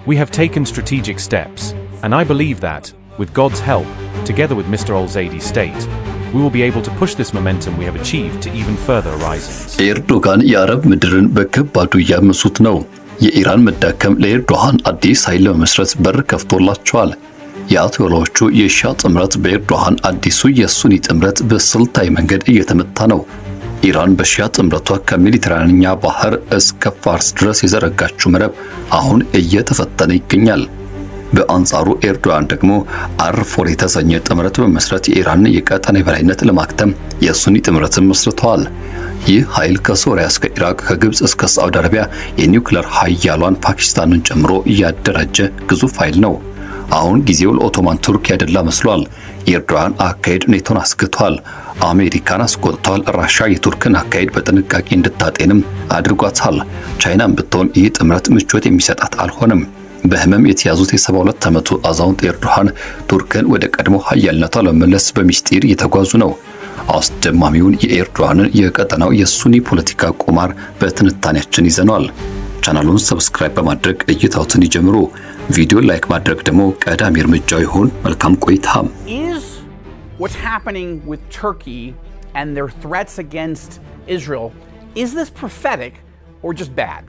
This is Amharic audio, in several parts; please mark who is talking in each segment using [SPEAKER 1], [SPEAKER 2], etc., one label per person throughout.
[SPEAKER 1] We have taken strategic steps, and I believe that, with God's help, together with Mr. Al-Zaidi's state, we will be able to push this momentum we have achieved to even further horizons.
[SPEAKER 2] ኤርዶጋን የአረብ ምድርን በከባዱ ያመሱት ነው። የኢራን መዳከም ለኤርዶጋን አዲስ ኃይል ለመስረት በር ከፍቶላቸዋል። የአያቶላዎቹ የሺዓ ጥምረት በኤርዶጋን አዲሱ የሱኒ ጥምረት በስልታዊ መንገድ እየተመታ ነው። ኢራን በሺዓ ጥምረቷ ከሜዲትራኒያ ባህር እስከ ፋርስ ድረስ የዘረጋችው መረብ አሁን እየተፈተነ ይገኛል። በአንጻሩ ኤርዶጋን ደግሞ አርፎር የተሰኘ ጥምረት በመስረት የኢራን የቀጠና የበላይነት ለማክተም የሱኒ ጥምረትን መስርተዋል። ይህ ኃይል ከሶሪያ እስከ ኢራቅ ከግብጽ እስከ ሳዑዲ አረቢያ የኒውክሌር ኃያሏን ፓኪስታንን ጨምሮ ያደራጀ ግዙፍ ኃይል ነው። አሁን ጊዜው ለኦቶማን ቱርክ ያደላ መስሏል። የኤርዶጋን አካሄድ ኔቶን አስግቷል፣ አሜሪካን አስቆጥቷል። ራሽያ የቱርክን አካሄድ በጥንቃቄ እንድታጤንም አድርጓታል። ቻይናም ብትሆን ይህ ጥምረት ምቾት የሚሰጣት አልሆነም። በህመም የተያዙት የ72 ዓመቱ አዛውንት ኤርዶጋን ቱርክን ወደ ቀድሞ ኃያልነቷ ለመመለስ በሚስጢር እየተጓዙ ነው። አስደማሚውን የኤርዶጋንን የቀጠናው የሱኒ ፖለቲካ ቁማር በትንታኔያችን ይዘናል። ቻናሉን ሰብስክራይብ በማድረግ እይታዎትን ይጀምሩ። ቪዲዮ ላይክ ማድረግ ደግሞ ቀዳሚ እርምጃው ይሁን። መልካም ቆይታ።
[SPEAKER 3] Is what's happening with Turkey and their threats against Israel, is this prophetic or just bad?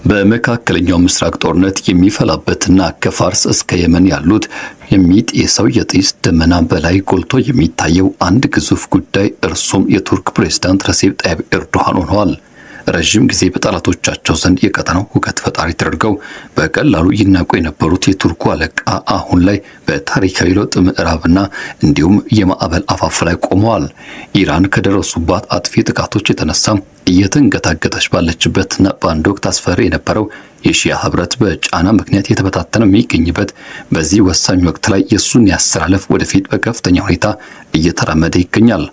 [SPEAKER 2] በመካከለኛው ምስራቅ ጦርነት የሚፈላበትና ከፋርስ እስከ የመን ያሉት የሚጤሰው የጢስ ደመና በላይ ጎልቶ የሚታየው አንድ ግዙፍ ጉዳይ እርሱም የቱርክ ፕሬዝዳንት ረሲፕ ጣይብ ኤርዶጋን ሆነዋል። ረጅም ጊዜ በጠላቶቻቸው ዘንድ የቀጠናው ሁከት ፈጣሪ ተደርገው በቀላሉ ይናቁ የነበሩት የቱርኩ አለቃ አሁን ላይ በታሪካዊ ለውጥ ምዕራብና እንዲሁም የማዕበል አፋፍ ላይ ቆመዋል። ኢራን ከደረሱባት አጥፊ ጥቃቶች የተነሳ እየተንገታገተች ባለችበትና በአንድ ወቅት አስፈሪ የነበረው የሺዓ ህብረት በጫና ምክንያት የተበታተነ የሚገኝበት በዚህ ወሳኝ ወቅት ላይ የሱኒ አስተላለፍ ወደፊት በከፍተኛ ሁኔታ እየተራመደ ይገኛል።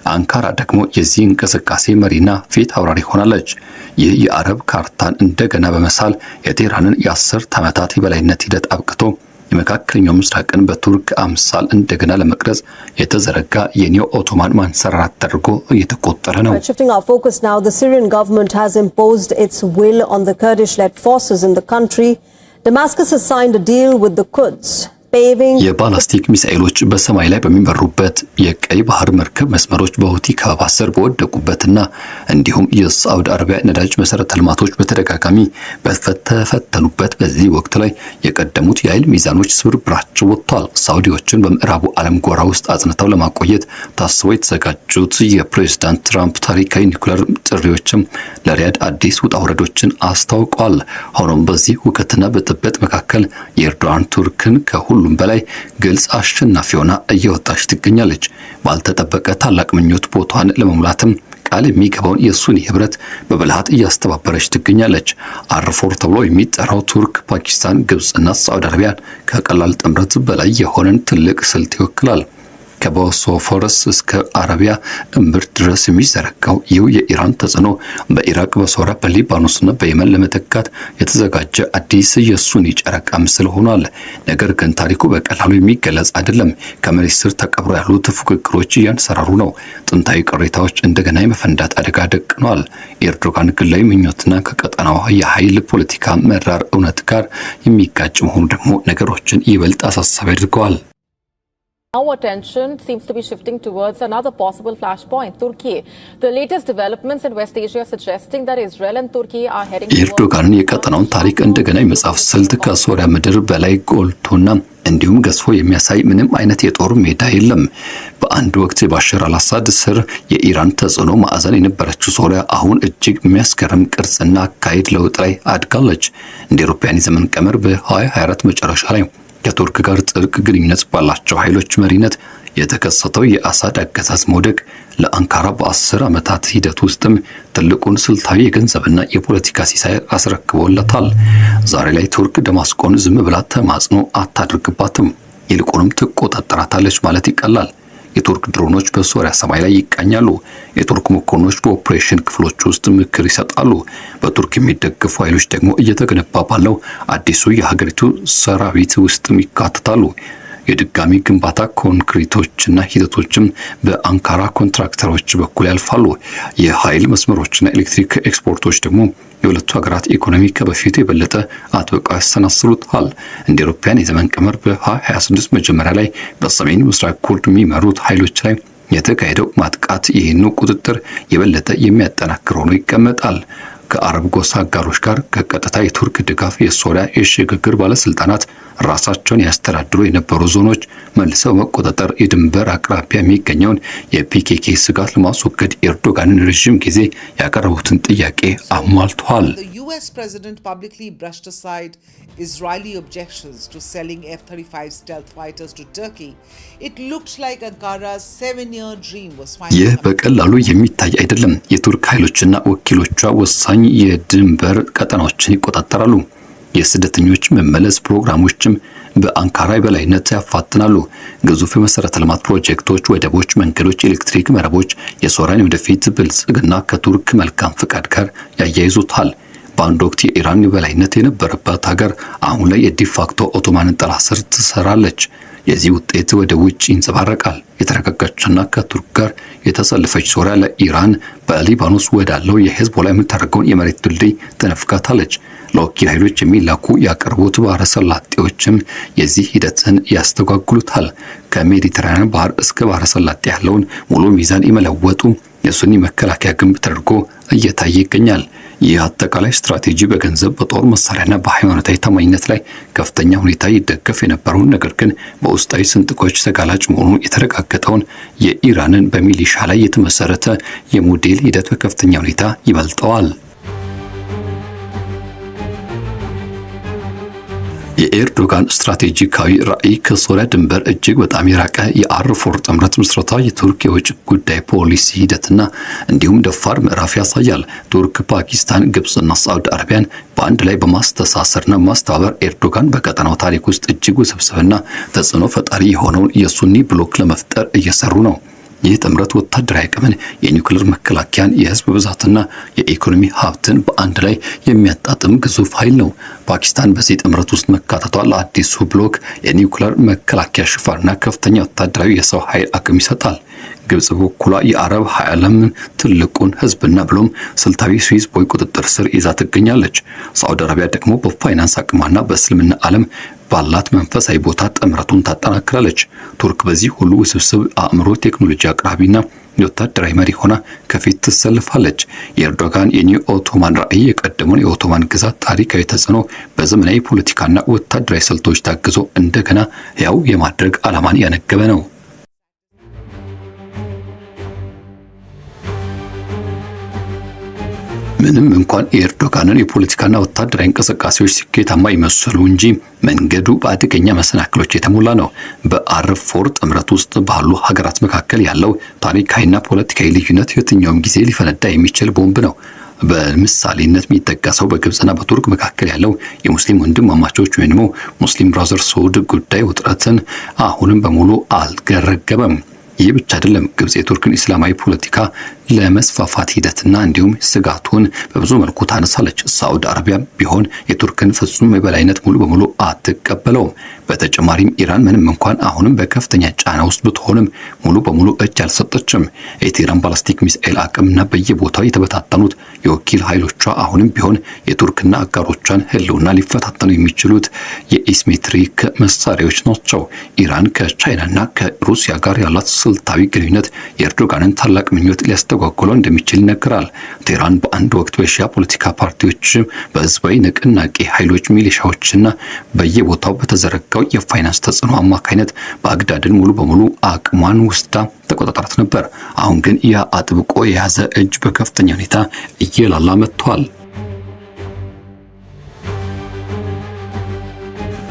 [SPEAKER 2] አንካራ ደግሞ የዚህ እንቅስቃሴ መሪና ፊት አውራሪ ሆናለች። ይህ የአረብ ካርታን እንደገና በመሳል የቴህራንን የ10 ዓመታት የበላይነት ሂደት አብቅቶ የመካከለኛው ምስራቅን በቱርክ አምሳል እንደገና ለመቅረጽ የተዘረጋ የኒዮ ኦቶማን ማንሰራራት ተደርጎ እየተቆጠረ ነው።
[SPEAKER 4] Shifting our focus now, the Syrian government has imposed its will on the Kurdish-led forces in the country. Damascus has signed a deal with the Kurds.
[SPEAKER 2] የባላስቲክ ሚሳኤሎች በሰማይ ላይ በሚበሩበት የቀይ ባህር መርከብ መስመሮች በሁቲ ከበባ ስር በወደቁበትና እንዲሁም የሳዑዲ አረቢያ ነዳጅ መሰረተ ልማቶች በተደጋጋሚ በተፈተኑበት በዚህ ወቅት ላይ የቀደሙት የኃይል ሚዛኖች ስብርብራቸው ወጥቷል። ሳዑዲዎችን በምዕራቡ ዓለም ጎራ ውስጥ አጽንተው ለማቆየት ታስበው የተዘጋጁት የፕሬዝዳንት ትራምፕ ታሪካዊ ኒውክሌር ጥሪዎችም ለሪያድ አዲስ ውጣ ውረዶችን አስታውቋል። ሆኖም በዚህ ሁከትና ብጥብጥ መካከል የኤርዶጋን ቱርክን ከሁሉ በላይ ግልጽ አሸናፊ ሆና እየወጣች ትገኛለች። ባልተጠበቀ ታላቅ ምኞት ቦታን ለመሙላትም ቃል የሚገባውን የሱኒ ህብረት በብልሃት እያስተባበረች ትገኛለች። አርፎር ተብሎ የሚጠራው ቱርክ፣ ፓኪስታን፣ ግብጽና ሳዑዲ አረቢያን ከቀላል ጥምረት በላይ የሆነን ትልቅ ስልት ይወክላል። ከቦስፎረስ እስከ አረቢያ እምብርት ድረስ የሚዘረጋው ይህ የኢራን ተጽዕኖ በኢራቅ፣ በሶሪያ፣ በሊባኖስና በየመን ለመተካት የተዘጋጀ አዲስ የሱኒ ጨረቃ ምስል ሆኗል። ነገር ግን ታሪኩ በቀላሉ የሚገለጽ አይደለም። ከመሬት ስር ተቀብሮ ያሉት ፉክክሮች እያንሰራሩ ነው። ጥንታዊ ቅሬታዎች እንደገና የመፈንዳት አደጋ ደቅነዋል። የኤርዶጋን ግላዊ ምኞትና ከቀጠናው የኃይል ፖለቲካ መራር እውነት ጋር የሚጋጭ መሆኑ ደግሞ ነገሮችን ይበልጥ አሳሳቢ አድርገዋል።
[SPEAKER 5] Now attention seems to be shifting towards another possible flashpoint, Turkey. The latest developments in West Asia suggesting that Israel and Turkey are heading
[SPEAKER 2] የኤርዶጋንን የቀጠናውን ታሪክ እንደገና የመጻፍ ስልት ከሶሪያ ምድር በላይ ጎልቶና እንዲሁም ገዝፎ የሚያሳይ ምንም አይነት የጦር ሜዳ የለም። በአንድ ወቅት የባሻር አልአሳድ ስር የኢራን ተጽዕኖ ማዕዘን የነበረችው ሶሪያ አሁን እጅግ የሚያስገርም ቅርጽና አካሄድ ለውጥ ላይ አድጋለች። እንደ አውሮፓውያን የዘመን ቀመር በ2024 መጨረሻ ላይ ከቱርክ ጋር ጥብቅ ግንኙነት ባላቸው ኃይሎች መሪነት የተከሰተው የአሳድ አገዛዝ መውደቅ ለአንካራ በ10 ዓመታት ሂደት ውስጥም ትልቁን ስልታዊ የገንዘብና የፖለቲካ ሲሳይ አስረክቦለታል። ዛሬ ላይ ቱርክ ደማስቆን ዝም ብላ ተማጽኖ አታድርግባትም፣ ይልቁንም ትቆጣጠራታለች ማለት ይቀላል። የቱርክ ድሮኖች በሶሪያ ሰማይ ላይ ይቃኛሉ። የቱርክ መኮንኖች በኦፕሬሽን ክፍሎች ውስጥ ምክር ይሰጣሉ። በቱርክ የሚደገፉ ኃይሎች ደግሞ እየተገነባ ባለው አዲሱ የሀገሪቱ ሰራዊት ውስጥ ይካተታሉ። የድጋሚ ግንባታ ኮንክሪቶችና ሂደቶችም በአንካራ ኮንትራክተሮች በኩል ያልፋሉ። የኃይል መስመሮችና ኤሌክትሪክ ኤክስፖርቶች ደግሞ የሁለቱ ሀገራት ኢኮኖሚ ከበፊቱ የበለጠ አጥብቀው ያሰናስሉታል። እንደ አውሮፓውያን የዘመን ቀመር በ2026 መጀመሪያ ላይ በሰሜን ምስራቅ ኩርድ የሚመሩት ኃይሎች ላይ የተካሄደው ማጥቃት ይህን ቁጥጥር የበለጠ የሚያጠናክር ሆኖ ይቀመጣል። ከአረብ ጎሳ አጋሮች ጋር ከቀጥታ የቱርክ ድጋፍ የሶሪያ የሽግግር ባለስልጣናት ራሳቸውን ያስተዳድሩ የነበሩ ዞኖች መልሰው መቆጣጠር የድንበር አቅራቢያ የሚገኘውን የፒኬኬ ስጋት ለማስወገድ ኤርዶጋንን ረጅም ጊዜ ያቀረቡትን ጥያቄ አሟልተዋል።
[SPEAKER 6] The US president publicly brushed aside Israeli objections to selling F-35 stealth fighters to Turkey. It looked like Ankara's 7-year dream was finally
[SPEAKER 2] ይህ በቀላሉ የሚታይ አይደለም። የቱርክ ኃይሎችና ወኪሎቿ ወሳኝ የድንበር ቀጠናዎችን ይቆጣጠራሉ። የስደተኞች መመለስ ፕሮግራሞችም በአንካራ የበላይነት ያፋጥናሉ። ግዙፍ የመሰረተ ልማት ፕሮጀክቶች፣ ወደቦች፣ መንገዶች፣ ኤሌክትሪክ መረቦች የሶሪያን ወደፊት ብልጽግና ከቱርክ መልካም ፍቃድ ጋር ያያይዙታል። በአንድ ወቅት የኢራን የበላይነት የነበረባት ሀገር አሁን ላይ የዲፋክቶ ኦቶማንን ጥላ ስር ትሰራለች። የዚህ ውጤት ወደ ውጭ ይንጸባረቃል። የተረጋጋችና ከቱርክ ጋር የተሰለፈች ሶሪያ ለኢራን በሊባኖስ ወዳለው የሄዝቦላ የምታደርገውን የመሬት ድልድይ ተነፍካታለች። ለወኪል ኃይሎች የሚላኩ ያቀርቡት ባህረ ሰላጤዎችም የዚህ ሂደትን ያስተጓጉሉታል። ከሜዲትራኒያን ባህር እስከ ባህረ ሰላጤ ያለውን ሙሉ ሚዛን የመለወጡ የሱኒ መከላከያ ግንብ ተደርጎ እየታየ ይገኛል። ይህ አጠቃላይ ስትራቴጂ በገንዘብ በጦር መሳሪያና በሃይማኖታዊ ታማኝነት ላይ ከፍተኛ ሁኔታ ይደገፍ የነበረውን ነገር ግን በውስጣዊ ስንጥቆች ተጋላጭ መሆኑ የተረጋገጠውን የኢራንን በሚሊሻ ላይ የተመሰረተ የሞዴል ሂደት በከፍተኛ ሁኔታ ይበልጠዋል። የኤርዶጋን ስትራቴጂካዊ ራዕይ ከሶሪያ ድንበር እጅግ በጣም የራቀ የአር4 ጥምረት ምስረታ የቱርክ የውጭ ጉዳይ ፖሊሲ ሂደትና እንዲሁም ደፋር ምዕራፍ ያሳያል። ቱርክ፣ ፓኪስታን፣ ግብጽና ሳዑዲ አረቢያን በአንድ ላይ በማስተሳሰርና ማስተባበር ኤርዶጋን በቀጠናው ታሪክ ውስጥ እጅግ ውስብስብና ተጽዕኖ ፈጣሪ የሆነውን የሱኒ ብሎክ ለመፍጠር እየሰሩ ነው። ይህ ጥምረት ወታደራዊ አቅምን፣ የኒውክሌር መከላከያን፣ የህዝብ ብዛትና የኢኮኖሚ ሀብትን በአንድ ላይ የሚያጣጥም ግዙፍ ኃይል ነው። ፓኪስታን በዚህ ጥምረት ውስጥ መካተቷ ለአዲሱ ብሎክ የኒውክሌር መከላከያ ሽፋንና ከፍተኛ ወታደራዊ የሰው ኃይል አቅም ይሰጣል። ግብጽ በኩሏ የአረብ ዓለምን ትልቁን ህዝብና ብሎም ስልታዊ ስዊዝ ቦይ ቁጥጥር ስር ይዛ ትገኛለች። ሳዑዲ አረቢያ ደግሞ በፋይናንስ አቅሟና በእስልምና ዓለም ባላት መንፈሳዊ ቦታ ጥምረቱን ታጠናክራለች። ቱርክ በዚህ ሁሉ ውስብስብ አእምሮ ቴክኖሎጂ አቅራቢና የወታደራዊ መሪ ሆና ከፊት ትሰልፋለች። የኤርዶጋን የኒው ኦቶማን ራዕይ የቀደመውን የኦቶማን ግዛት ታሪካዊ ተጽዕኖ በዘመናዊ ፖለቲካና ወታደራዊ ስልቶች ታግዞ እንደገና ያው የማድረግ ዓላማን ያነገበ ነው። ምንም እንኳን የኤርዶጋንን የፖለቲካና ወታደራዊ እንቅስቃሴዎች ስኬታማ ይመስሉ እንጂ መንገዱ በአደገኛ መሰናክሎች የተሞላ ነው። በአር4 ጥምረት ውስጥ ባሉ ሀገራት መካከል ያለው ታሪካዊና ፖለቲካዊ ልዩነት የትኛውም ጊዜ ሊፈነዳ የሚችል ቦምብ ነው። በምሳሌነት የሚጠቀሰው በግብጽና በቱርክ መካከል ያለው የሙስሊም ወንድማማቾች ወይም ደግሞ ሙስሊም ብራዘርሁድ ጉዳይ ውጥረትን አሁንም በሙሉ አልገረገበም። ይህ ብቻ አይደለም። ግብጽ የቱርክን እስላማዊ ፖለቲካ ለመስፋፋት ሂደትና እንዲሁም ስጋቱን በብዙ መልኩ ታነሳለች። ሳዑዲ አረቢያ ቢሆን የቱርክን ፍጹም የበላይነት ሙሉ በሙሉ አትቀበለውም። በተጨማሪም ኢራን ምንም እንኳን አሁንም በከፍተኛ ጫና ውስጥ ብትሆንም ሙሉ በሙሉ እጅ አልሰጠችም። የቴህራን ባላስቲክ ሚሳኤል አቅምና በየቦታው የተበታተኑት የወኪል ኃይሎቿ አሁንም ቢሆን የቱርክና አጋሮቿን ህልውና ሊፈታተኑ የሚችሉት የኢስሜትሪክ መሳሪያዎች ናቸው። ኢራን ከቻይናና ከሩሲያ ጋር ያላት ስልታዊ ግንኙነት የኤርዶጋንን ታላቅ ምኞት ሊያስተጓጉለው እንደሚችል ይነገራል። ቴህራን በአንድ ወቅት በሺያ ፖለቲካ ፓርቲዎች፣ በህዝባዊ ንቅናቄ ኃይሎች፣ ሚሊሻዎችና በየቦታው በተዘረጋው የፋይናንስ ተጽዕኖ አማካይነት ባግዳድን ሙሉ በሙሉ አቅሟን ወስዳ ተቆጣጣራት ነበር። አሁን ግን ያ አጥብቆ የያዘ እጅ በከፍተኛ ሁኔታ እየላላ መጥቷል።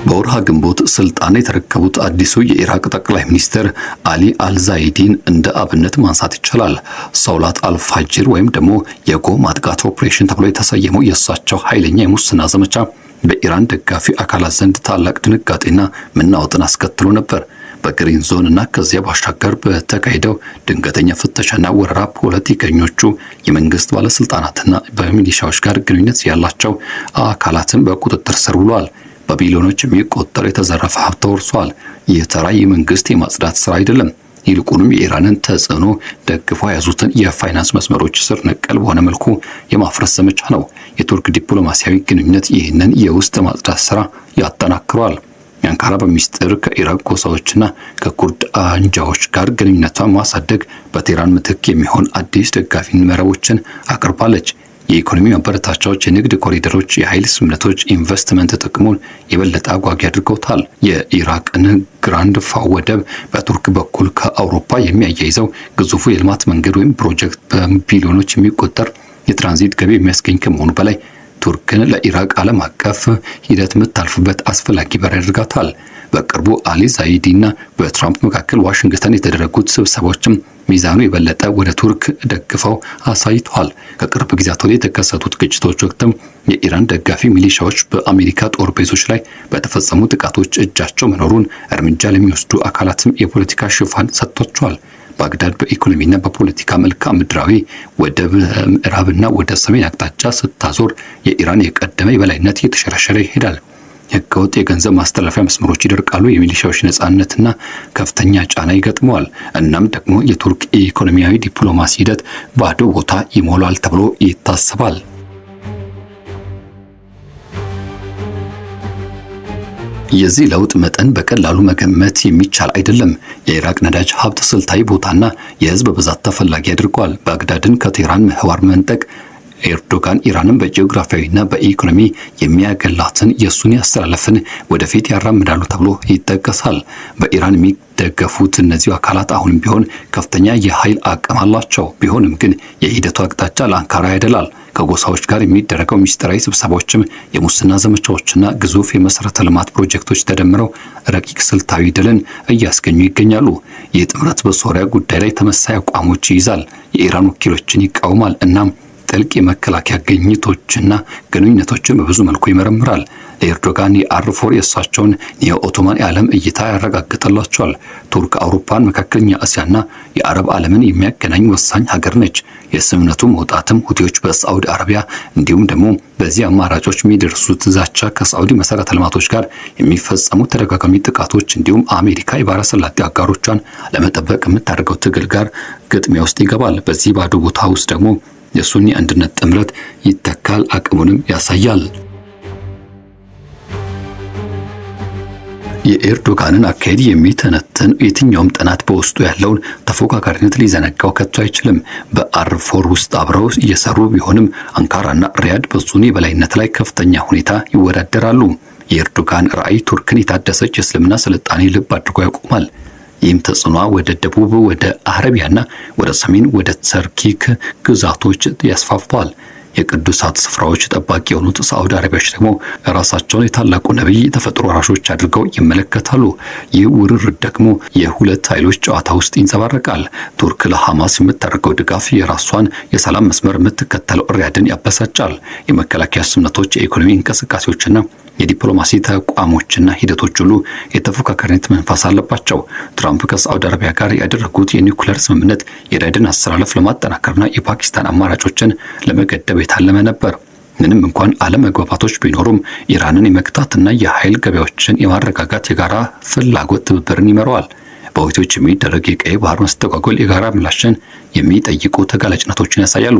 [SPEAKER 2] በወርሃ ግንቦት ስልጣን የተረከቡት አዲሱ የኢራቅ ጠቅላይ ሚኒስትር አሊ አልዛይዲን እንደ አብነት ማንሳት ይቻላል። ሰውላት አልፋጅር ወይም ደግሞ የጎ ማጥቃት ኦፕሬሽን ተብሎ የተሰየመው የእሳቸው ኃይለኛ የሙስና ዘመቻ በኢራን ደጋፊ አካላት ዘንድ ታላቅ ድንጋጤና መናወጥን አስከትሎ ነበር። በግሪን ዞን እና ከዚያ ባሻገር በተካሄደው ድንገተኛ ፍተሻና ወረራ ፖለቲከኞቹ፣ የመንግስት ባለስልጣናትና በሚሊሻዎች ጋር ግንኙነት ያላቸው አካላትን በቁጥጥር ስር ውለዋል። በቢሊዮኖች የሚቆጠር የተዘረፈ ሀብት ተወርሷል። ይህ ተራ የመንግስት የማጽዳት ስራ አይደለም። ይልቁንም የኢራንን ተጽዕኖ ደግፈው የያዙትን የፋይናንስ መስመሮች ስር ነቀል በሆነ መልኩ የማፍረስ ዘመቻ ነው። የቱርክ ዲፕሎማሲያዊ ግንኙነት ይህንን የውስጥ ማጽዳት ስራ ያጠናክሯል። አንካራ በሚስጥር ከኢራቅ ጎሳዎችና ከኩርድ አንጃዎች ጋር ግንኙነቷን ማሳደግ በቴህራን ምትክ የሚሆን አዲስ ደጋፊ መረቦችን አቅርባለች። የኢኮኖሚ ማበረታቻዎች፣ የንግድ ኮሪደሮች፣ የኃይል ስምምነቶች ኢንቨስትመንት ጥቅሙን የበለጠ አጓጊ አድርገውታል። የኢራቅን ግራንድ ፋው ወደብ በቱርክ በኩል ከአውሮፓ የሚያያይዘው ግዙፉ የልማት መንገድ ወይም ፕሮጀክት በቢሊዮኖች የሚቆጠር የትራንዚት ገቢ የሚያስገኝ ከመሆኑ በላይ ቱርክን ለኢራቅ ዓለም አቀፍ ሂደት የምታልፍበት አስፈላጊ በር ያደርጋታል። በቅርቡ አሊ ዛይዲና በትራምፕ መካከል ዋሽንግተን የተደረጉት ስብሰባዎችም ሚዛኑ የበለጠ ወደ ቱርክ ደግፈው አሳይቷል። ከቅርብ ጊዜያት ወዲህ የተከሰቱት ግጭቶች ወቅትም የኢራን ደጋፊ ሚሊሻዎች በአሜሪካ ጦር ቤዞች ላይ በተፈጸሙ ጥቃቶች እጃቸው መኖሩን እርምጃ ለሚወስዱ አካላትም የፖለቲካ ሽፋን ሰጥቷቸዋል። ባግዳድ በኢኮኖሚና በፖለቲካ መልክዓ ምድራዊ ወደ ምዕራብና ወደ ሰሜን አቅጣጫ ስታዞር የኢራን የቀደመ የበላይነት እየተሸረሸረ ይሄዳል። ህገወጥ የገንዘብ ማስተላለፊያ መስመሮች ይደርቃሉ። የሚሊሻዎች ነጻነትና ከፍተኛ ጫና ይገጥመዋል። እናም ደግሞ የቱርክ ኢኮኖሚያዊ ዲፕሎማሲ ሂደት ባዶ ቦታ ይሞላል ተብሎ ይታሰባል። የዚህ ለውጥ መጠን በቀላሉ መገመት የሚቻል አይደለም። የኢራቅ ነዳጅ ሀብት ስልታዊ ቦታና የህዝብ ብዛት ተፈላጊ አድርጓል። ባግዳድን ከቴህራን ምህዋር መንጠቅ ኤርዶጋን ኢራንን በጂኦግራፊያዊና በኢኮኖሚ የሚያገላትን የሱኒ አስተላለፍን ወደፊት ያራምዳሉ ተብሎ ይጠቀሳል። በኢራን የሚደገፉት እነዚህ አካላት አሁንም ቢሆን ከፍተኛ የኃይል አቅም አላቸው። ቢሆንም ግን የሂደቱ አቅጣጫ ለአንካራ ያደላል። ከጎሳዎች ጋር የሚደረገው ሚስጥራዊ ስብሰባዎችም የሙስና ዘመቻዎችና ግዙፍ የመሰረተ ልማት ፕሮጀክቶች ተደምረው ረቂቅ ስልታዊ ድልን እያስገኙ ይገኛሉ። ይህ ጥምረት በሶሪያ ጉዳይ ላይ ተመሳሳይ አቋሞች ይይዛል። የኢራን ወኪሎችን ይቃወማል። እናም ጥልቅ የመከላከያ ግኝቶችና ግንኙነቶችን በብዙ መልኩ ይመረምራል። ለኤርዶጋን የአር4 የእሳቸውን የኦቶማን የዓለም እይታ ያረጋግጥላቸዋል። ቱርክ አውሮፓን፣ መካከለኛ እስያና የአረብ ዓለምን የሚያገናኝ ወሳኝ ሀገር ነች። የስምምነቱ መውጣትም ሁቲዎች በሳዑዲ አረቢያ እንዲሁም ደግሞ በዚህ አማራጮች የሚደርሱት ዛቻ ከሳዑዲ መሰረተ ልማቶች ጋር የሚፈጸሙ ተደጋጋሚ ጥቃቶች እንዲሁም አሜሪካ የባሕረ ሰላጤ አጋሮቿን ለመጠበቅ የምታደርገው ትግል ጋር ግጥሚያ ውስጥ ይገባል። በዚህ ባዶ ቦታ ውስጥ ደግሞ የሱኒ አንድነት ጥምረት ይተካል፣ አቅሙንም ያሳያል። የኤርዶጋንን አካሄድ የሚተነትን የትኛውም ጥናት በውስጡ ያለውን ተፎካካሪነት ሊዘነጋው ከቶ አይችልም። በአር4 ውስጥ አብረው እየሰሩ ቢሆንም አንካራና ሪያድ በሱኒ የበላይነት ላይ ከፍተኛ ሁኔታ ይወዳደራሉ። የኤርዶጋን ራዕይ ቱርክን የታደሰች የእስልምና ስልጣኔ ልብ አድርጎ ያቆማል። ይህም ተጽዕኖ ወደ ደቡብ ወደ አረቢያና ወደ ሰሜን ወደ ተርኪክ ግዛቶች ያስፋፋል። የቅዱሳት ስፍራዎች ጠባቂ የሆኑት ሳዑዲ አረቢያዎች ደግሞ ራሳቸውን የታላቁ ነብይ ተፈጥሮ ወራሾች አድርገው ይመለከታሉ። ይህ ውርርድ ደግሞ የሁለት ኃይሎች ጨዋታ ውስጥ ይንጸባረቃል። ቱርክ ለሐማስ የምታደርገው ድጋፍ የራሷን የሰላም መስመር የምትከተለው ሪያድን ያበሳጫል። የመከላከያ ስምምነቶች፣ የኢኮኖሚ እንቅስቃሴዎችና የዲፕሎማሲ ተቋሞችና ሂደቶች ሁሉ የተፎካካሪነት መንፈስ አለባቸው። ትራምፕ ከሳዑዲ አረቢያ ጋር ያደረጉት የኒውክሌር ስምምነት የሪያድን አስተላለፍ ለማጠናከርና የፓኪስታን አማራጮችን ለመገደብ የታለመ ነበር። ምንም እንኳን አለመግባባቶች ቢኖሩም ኢራንን የመግታትና የኃይል ገበያዎችን የማረጋጋት የጋራ ፍላጎት ትብብርን ይመራዋል። በሁቲዎች የሚደረግ የቀይ ባህር መስተጓጎል የጋራ ምላሽን የሚጠይቁ ተጋላጭነቶችን ያሳያሉ።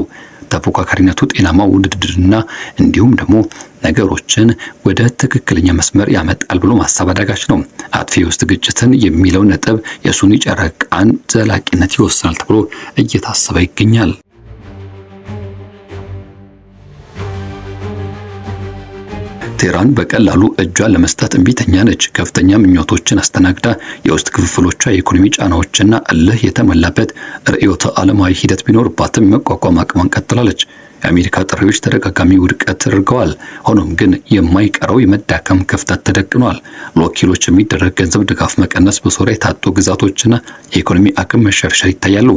[SPEAKER 2] ተፎካካሪነቱ ጤናማ ውድድርና እንዲሁም ደግሞ ነገሮችን ወደ ትክክለኛ መስመር ያመጣል ብሎ ማሰብ አዳጋች ነው። አጥፊ ውስጥ ግጭትን የሚለው ነጥብ የሱኒ ጨረቃን ዘላቂነት ይወስናል ተብሎ እየታሰበ ይገኛል። ቴህራን በቀላሉ እጇን ለመስጠት እምቢተኛ ነች። ከፍተኛ ምኞቶችን አስተናግዳ የውስጥ ክፍፍሎቿ፣ የኢኮኖሚ ጫናዎችና እልህ የተሞላበት ርዕዮተ ዓለማዊ ሂደት ቢኖርባትም መቋቋም አቅሟን ቀጥላለች። የአሜሪካ ጥሪዎች ተደጋጋሚ ውድቀት ተደርገዋል። ሆኖም ግን የማይቀረው የመዳከም ክፍተት ተደቅኗል። ለወኪሎች የሚደረግ ገንዘብ ድጋፍ መቀነስ፣ በሶሪያ የታጡ ግዛቶችና የኢኮኖሚ አቅም መሸርሸር ይታያሉ።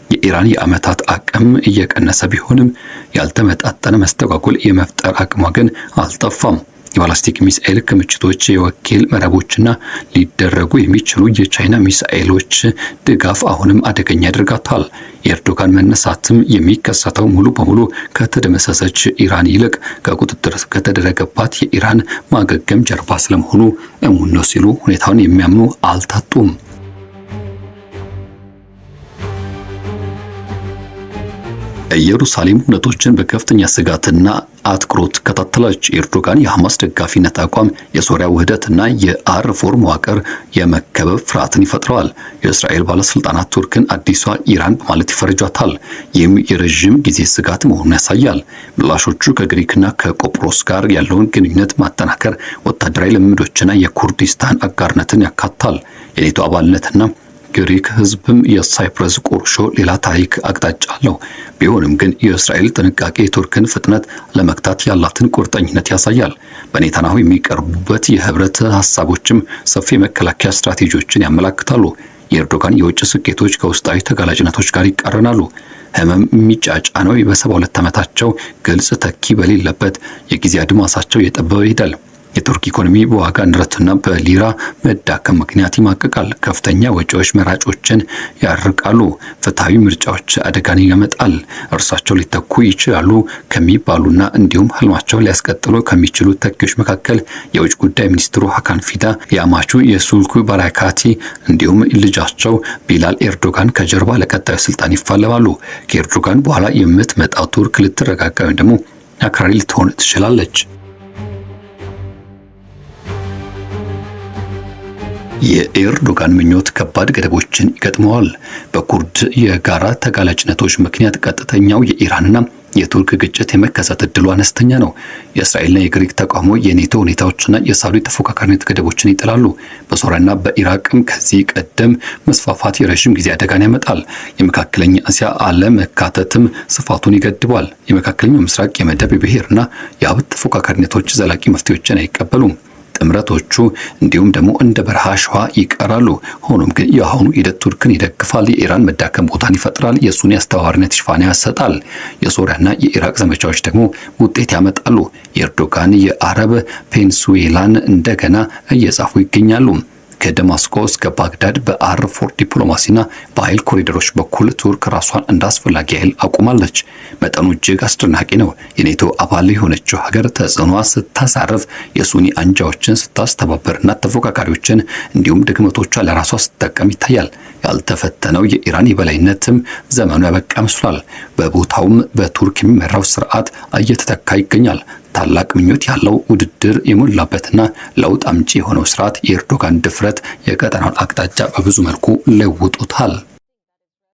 [SPEAKER 2] የኢራን የዓመታት አቅም እየቀነሰ ቢሆንም ያልተመጣጠነ መስተጓጎል የመፍጠር አቅሟ ግን አልጠፋም። የባላስቲክ ሚሳኤል ክምችቶች፣ የወኪል መረቦችና ሊደረጉ የሚችሉ የቻይና ሚሳኤሎች ድጋፍ አሁንም አደገኛ ያደርጋታል። የኤርዶጋን መነሳትም የሚከሰተው ሙሉ በሙሉ ከተደመሰሰች ኢራን ይልቅ ከቁጥጥር ከተደረገባት የኢራን ማገገም ጀርባ ስለመሆኑ እሙን ነው ሲሉ ሁኔታውን የሚያምኑ አልታጡም። ኢየሩሳሌም ሁነቶችን በከፍተኛ ስጋትና አትኩሮት ከተተለች። ኤርዶጋን የሐማስ ደጋፊነት አቋም የሶሪያ ውህደትና የአረብ መዋቅር የመከበብ ፍርሃትን ይፈጥረዋል። የእስራኤል ባለስልጣናት ቱርክን አዲሷ ኢራን በማለት ይፈርጇታል። ይህም የረዥም ጊዜ ስጋት መሆኑን ያሳያል። ምላሾቹ ከግሪክና ከቆጵሮስ ጋር ያለውን ግንኙነት ማጠናከር፣ ወታደራዊ ልምምዶችና የኩርዲስታን አጋርነትን ያካትታል። የኔቶ አባልነትና ግሪክ ህዝብም የሳይፕረስ ቁርሾ ሌላ ታሪክ አቅጣጫ አለው። ቢሆንም ግን የእስራኤል ጥንቃቄ የቱርክን ፍጥነት ለመክታት ያላትን ቁርጠኝነት ያሳያል። በኔታንያሁ የሚቀርቡበት የህብረት ሀሳቦችም ሰፊ መከላከያ ስትራቴጂዎችን ያመላክታሉ። የኤርዶጋን የውጭ ስኬቶች ከውስጣዊ ተጋላጭነቶች ጋር ይቃረናሉ። ህመም የሚጫጫነው በ72 ዓመታቸው ግልጽ ተኪ በሌለበት የጊዜ አድማሳቸው የጠበበ ይሄዳል። የቱርክ ኢኮኖሚ በዋጋ ንረትና በሊራ መዳከም ምክንያት ይማቀቃል። ከፍተኛ ወጪዎች መራጮችን ያርቃሉ። ፍትሃዊ ምርጫዎች አደጋን ያመጣል። እርሳቸው ሊተኩ ይችላሉ ከሚባሉና እንዲሁም ህልማቸውን ሊያስቀጥሉ ከሚችሉ ተኪዎች መካከል የውጭ ጉዳይ ሚኒስትሩ ሀካን ፊዳ፣ የአማቹ የሱልኩ ባራካቲ እንዲሁም ልጃቸው ቢላል ኤርዶጋን ከጀርባ ለቀጣዩ ስልጣን ይፋለማሉ። ከኤርዶጋን በኋላ የምትመጣው ቱርክ ልትረጋጋ ወይም ደግሞ አክራሪ ልትሆን ትችላለች። የኤርዶጋን ምኞት ከባድ ገደቦችን ይገጥመዋል። በኩርድ የጋራ ተጋላጭነቶች ምክንያት ቀጥተኛው የኢራንና የቱርክ ግጭት የመከሰት እድሉ አነስተኛ ነው። የእስራኤልና የግሪክ ተቃውሞ፣ የኔቶ ሁኔታዎችና የሳውዲ ተፎካካሪነት ገደቦችን ይጥላሉ። በሶሪያና በኢራቅም ከዚህ ቀደም መስፋፋት የረዥም ጊዜ አደጋን ያመጣል። የመካከለኛ እስያ አለመካተትም ስፋቱን ይገድባል። የመካከለኛው ምስራቅ የመደብ ብሔርና የሀብት ተፎካካሪነቶች ዘላቂ መፍትሄዎችን አይቀበሉም። ጥምረቶቹ እንዲሁም ደግሞ እንደ በረሃ ሸዋ ይቀራሉ። ሆኖም ግን የአሁኑ ሂደት ቱርክን ይደግፋል። የኢራን መዳከም ቦታን ይፈጥራል። የሱኒ አስተባባሪነት ሽፋን ያሰጣል። የሶሪያና የኢራቅ ዘመቻዎች ደግሞ ውጤት ያመጣሉ። የኤርዶጋን የአረብ ፔኒንሱላን እንደገና እየጻፉ ይገኛሉ። ከደማስቆ እስከ ባግዳድ በአር4 ዲፕሎማሲና በኃይል ኮሪደሮች በኩል ቱርክ ራሷን እንዳስፈላጊ ኃይል አቁማለች። መጠኑ እጅግ አስደናቂ ነው። የኔቶ አባል የሆነችው ሀገር ተጽዕኖዋ ስታሳርፍ፣ የሱኒ አንጃዎችን ስታስተባበርና ተፎካካሪዎችን እንዲሁም ድክመቶቿ ለራሷ ስትጠቀም ይታያል። ያልተፈተነው የኢራን የበላይነትም ዘመኑ ያበቃ መስሏል። በቦታውም በቱርክ የሚመራው ስርዓት እየተተካ ይገኛል። ታላቅ ምኞት ያለው ውድድር የሞላበትና ለውጥ አምጪ የሆነው ስርዓት የኤርዶጋን ድፍረት የቀጠናውን አቅጣጫ በብዙ መልኩ ለውጦታል።